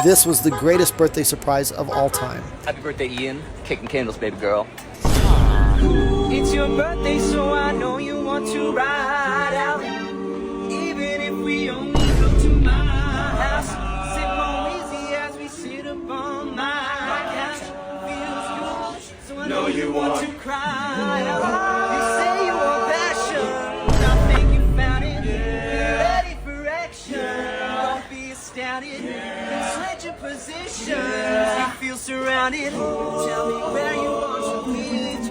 This was the greatest birthday surprise of all time. Happy birthday, Ian. Kicking candles, baby girl. It's your birthday, so I know you want to ride out. Even if we only go to my house. Sit more easy as we sit upon my couch. Feels good, so I know you want to cry out. You say you want passion, I think you found it. Ready for action, don't be astounded. Switch your positions, you feel surrounded. Tell me where you want to be.